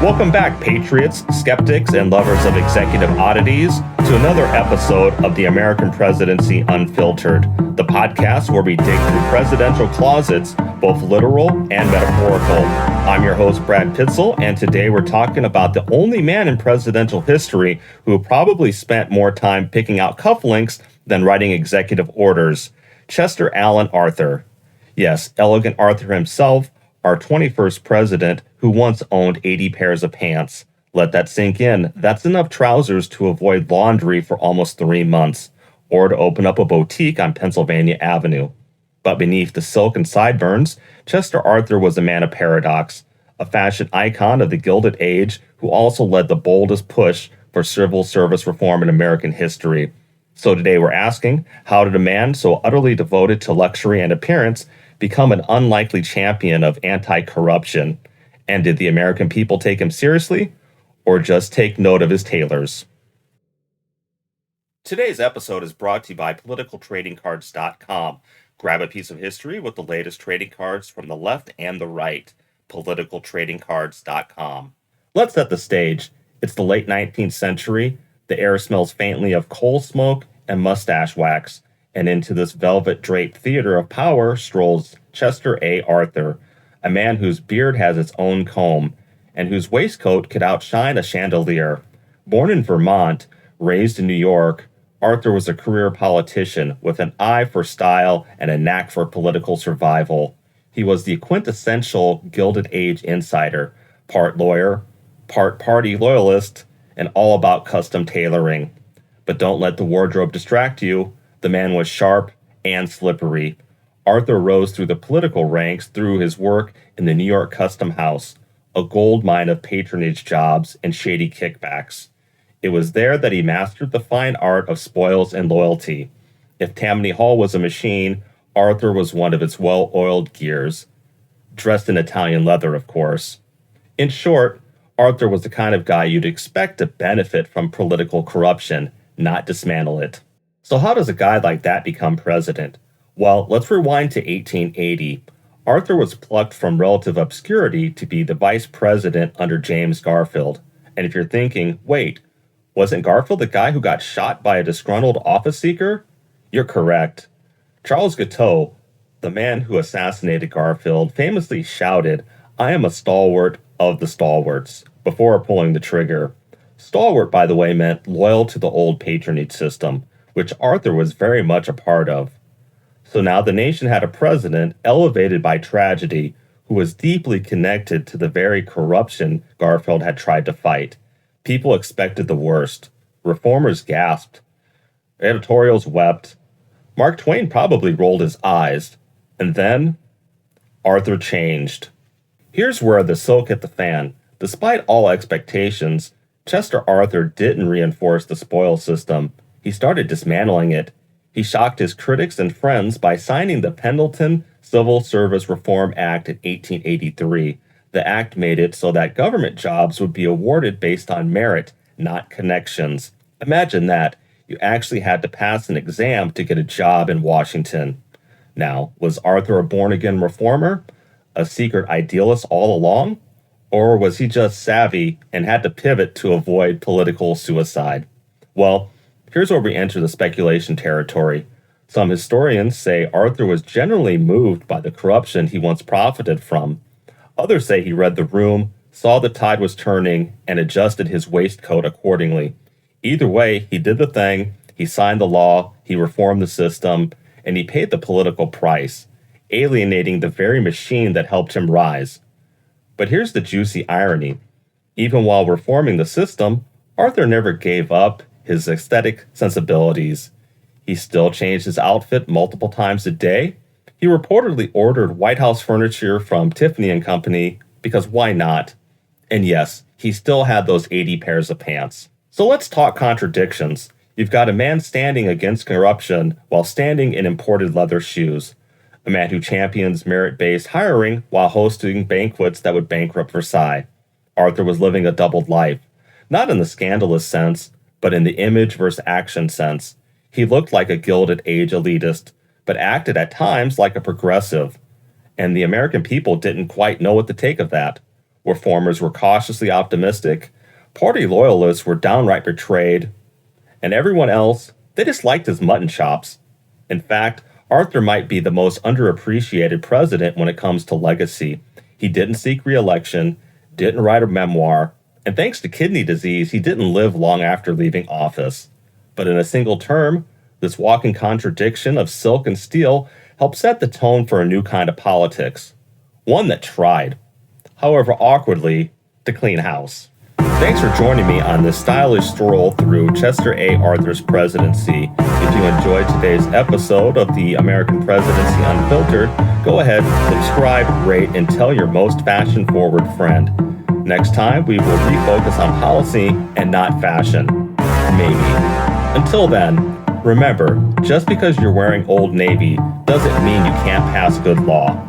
Welcome back, patriots, skeptics, and lovers of executive oddities, to another episode of the American Presidency Unfiltered, the podcast where we dig through presidential closets, both literal and metaphorical. I'm your host, Brad Pitzl, and today we're talking about the only man in presidential history who probably spent more time picking out cufflinks than writing executive orders, Chester Alan Arthur. Yes, Elegant Arthur himself, our 21st president, who once owned 80 pairs of pants. Let that sink in. That's enough trousers to avoid laundry for almost 3 months, or to open up a boutique on Pennsylvania Avenue. But beneath the silk and sideburns, Chester Arthur was a man of paradox, a fashion icon of the Gilded Age who also led the boldest push for civil service reform in American history. So today we're asking, how did a man so utterly devoted to luxury and appearance become an unlikely champion of anti-corruption? And did the American people take him seriously, or just take note of his tailors? Today's episode is brought to you by politicaltradingcards.com. Grab a piece of history with the latest trading cards from the left and the right. politicaltradingcards.com. Let's set the stage. It's the late 19th century. The air smells faintly of coal smoke and mustache wax. And into this velvet-draped theater of power strolls Chester A. Arthur, a man whose beard has its own comb, and whose waistcoat could outshine a chandelier. Born in Vermont, raised in New York, Arthur was a career politician with an eye for style and a knack for political survival. He was the quintessential Gilded Age insider, part lawyer, part party loyalist, and all about custom tailoring. But don't let the wardrobe distract you. The man was sharp and slippery. Arthur rose through the political ranks through his work in the New York Custom House, a gold mine of patronage jobs and shady kickbacks. It was there that he mastered the fine art of spoils and loyalty. If Tammany Hall was a machine, Arthur was one of its well-oiled gears. Dressed in Italian leather, of course. In short, Arthur was the kind of guy you'd expect to benefit from political corruption, not dismantle it. So how does a guy like that become president? Well, let's rewind to 1880. Arthur was plucked from relative obscurity to be the vice president under James Garfield. And if you're thinking, wait, wasn't Garfield the guy who got shot by a disgruntled office seeker? You're correct. Charles Guiteau, the man who assassinated Garfield, famously shouted, "I am a stalwart of the stalwarts," before pulling the trigger. Stalwart, by the way, meant loyal to the old patronage system, which Arthur was very much a part of. So now the nation had a president elevated by tragedy who was deeply connected to the very corruption Garfield had tried to fight. People expected the worst. Reformers gasped. Editorials wept. Mark Twain probably rolled his eyes. And then, Arthur changed. Here's where the silk hit the fan. Despite all expectations, Chester Arthur didn't reinforce the spoil system. He started dismantling it. He shocked his critics and friends by signing the Pendleton Civil Service Reform Act in 1883. The act made it so that government jobs would be awarded based on merit, not connections. Imagine that. You actually had to pass an exam to get a job in Washington. Now, was Arthur a born-again reformer? A secret idealist all along? Or was he just savvy and had to pivot to avoid political suicide? Well, here's where we enter the speculation territory. Some historians say Arthur was generally moved by the corruption he once profited from. Others say he read the room, saw the tide was turning, and adjusted his waistcoat accordingly. Either way, he did the thing, he signed the law, he reformed the system, and he paid the political price, alienating the very machine that helped him rise. But here's the juicy irony. Even while reforming the system, Arthur never gave up his aesthetic sensibilities. He still changed his outfit multiple times a day. He reportedly ordered White House furniture from Tiffany & Company because why not? And yes, he still had those 80 pairs of pants. So let's talk contradictions. You've got a man standing against corruption while standing in imported leather shoes. A man who champions merit-based hiring while hosting banquets that would bankrupt Versailles. Arthur was living a doubled life, not in the scandalous sense, but in the image versus action sense. He looked like a Gilded Age elitist, but acted at times like a progressive. And the American people didn't quite know what to take of that. Reformers were cautiously optimistic, party loyalists were downright betrayed, and everyone else, they just liked his mutton chops. In fact, Arthur might be the most underappreciated president when it comes to legacy. He didn't seek re-election, didn't write a memoir, and thanks to kidney disease, he didn't live long after leaving office. But in a single term, this walking contradiction of silk and steel helped set the tone for a new kind of politics. One that tried, however awkwardly, to clean house. Thanks for joining me on this stylish stroll through Chester A. Arthur's presidency. If you enjoyed today's episode of the American Presidency Unfiltered, go ahead, subscribe, rate, and tell your most fashion-forward friend. Next time, we will refocus on policy and not fashion. Maybe. Until then, remember, just because you're wearing Old Navy doesn't mean you can't pass good law.